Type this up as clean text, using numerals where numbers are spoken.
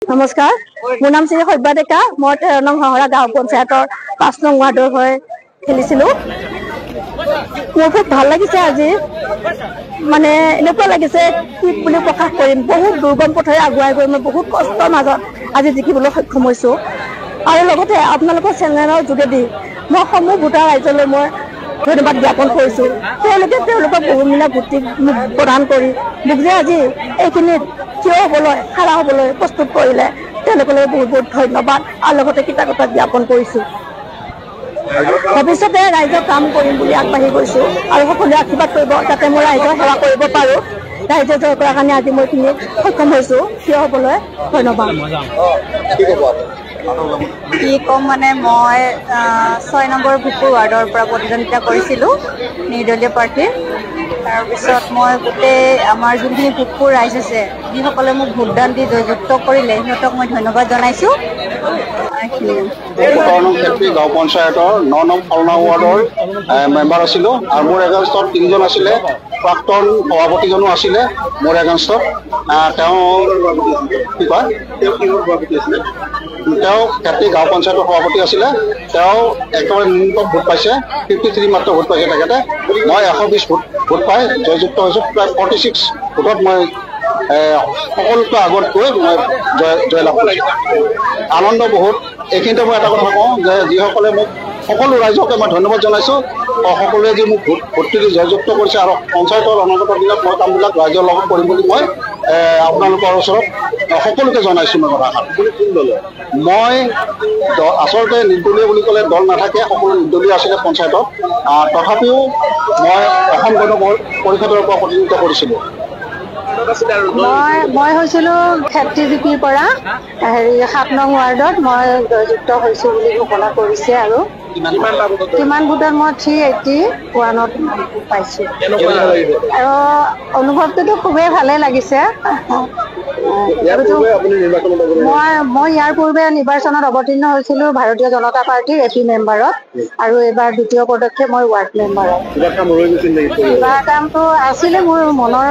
নমস্কাৰ, মোৰ নাম শ্ৰী সব্যা ডেকা। মই 13 নং হহৰা গাঁও পঞ্চায়তৰ 5 নং ৱাৰ্ডৰ হৈ খেলিছিলোঁ। মোৰ খুব ভাল লাগিছে আজি। মানে এনেকুৱা লাগিছে কি বুলি প্ৰকাশ কৰিম, বহুত দুৰ্গম পথেৰে আগুৱাই গৈ মই বহুত কষ্টৰ মাজত আজি জিকিবলৈ সক্ষম হৈছোঁ। আৰু লগতে আপোনালোকৰ চেনেলৰ যোগেদি মই সমূহ ভোটাৰ ৰাইজলৈ মই ধন্যবাদ জ্ঞাপন কৰিছোঁ। তেওঁলোকক বহুমূলীয়া ভোট প্ৰদান কৰি মোক যে আজি এইখিনিত থিয় হ'বলৈ খাৰা হ'বলৈ প্ৰস্তুত কৰিলে তেওঁলোকলৈ বহুত বহুত ধন্যবাদ আৰু লগতে কৃতজ্ঞতা জ্ঞাপন কৰিছোঁ। ভৱিষ্যতে ৰাইজক কাম কৰিম বুলি আগবাঢ়ি গৈছোঁ আৰু সকলোৱে আশীৰ্বাদ কৰিব যাতে মই ৰাইজৰ সেৱা কৰিব পাৰোঁ। ৰাইজে জয় কৰাৰ কাৰণে আজি মই এইখিনি সক্ষম হৈছোঁ থিয় হ'বলৈ। ধন্যবাদ। কি ক'ম মানে মই 6 নম্বৰ ভোগপুৰ ৱাৰ্ডৰ পৰা প্ৰতিদ্বন্দ্বিতা কৰিছিলোঁ নিৰ্দলীয় প্ৰাৰ্থী। তাৰপিছত মই গোটেই আমাৰ যোনখিনি ভোগপুৰ ৰাইজ আছে যিসকলে মোক ভোটদান দি জয়যুক্ত কৰিলে সিহঁতক মই ধন্যবাদ জনাইছোঁ। গাঁও পঞ্চায়তৰ 9 নং ফলনা ৱাৰ্ডৰ মেম্বাৰ আছিলোঁ আৰু মোৰ এগেইনষ্টত 3জন আছিলে। প্ৰাক্তন সভাপতিজনো আছিলে মোৰ এগেইনষ্টত। তেওঁ কি কয় তেওঁ খেতি গাঁও পঞ্চায়তৰ সভাপতি আছিলে। তেওঁ একেবাৰে ন্যূনতম ভোট পাইছে, 53 মাত্ৰ ভোট পাইছে তেখেতে। মই 120 ভোট পাই জয়যুক্ত হৈছোঁ। প্ৰায় 46 ভোটত মই সকলোতকৈ আগত গৈ মই জয়লাভ কৰিছোঁ। আনন্দ বহুত। এইখিনিতে মই এটা কথা কওঁ যে যিসকলে মোক সকলো ৰাইজকে মই ধন্যবাদ জনাইছোঁ। সকলোৱে যি মোক ভোটটো দি জয়যুক্ত কৰিছে আৰু পঞ্চায়তৰ অনাগত দিনত মই কামবিলাক ৰাইজৰ লগত কৰিম বুলি মই আপোনালোকৰ ওচৰত সকলোকে জনাইছোঁ। মই কথাষাৰ মই আচলতে নিৰ্দলীয় বুলি ক'লে দল নাথাকে, সকলো নিৰ্দলীয় আছিলে পঞ্চায়তত। তথাপিও মই অসম গণ পৰিষদৰ পৰা প্ৰতিনিধিত্ব কৰিছিলোঁ। মই হৈছিলোঁ খেতি জিপিৰ পৰা 7 নং ৱাৰ্ডত মই জয়যুক্ত হৈছোঁ বুলি ঘোষণা কৰিছে। আৰু কিমান ভোটত মই 381ত পাইছোঁ। আৰু অনুভৱটোতো খুবেই ভালেই লাগিছে। মই ইয়াৰ পূৰ্বে নিৰ্বাচনত অৱতীৰ্ণ হৈছিলোঁ ভাৰতীয় জনতা পাৰ্টীৰ AP মেম্বাৰত আৰু এইবাৰ দ্বিতীয় পদক্ষেপ মই ৱাৰ্ড মেম্বাৰত। কিবা কামটো আছিলে মোৰ মনৰ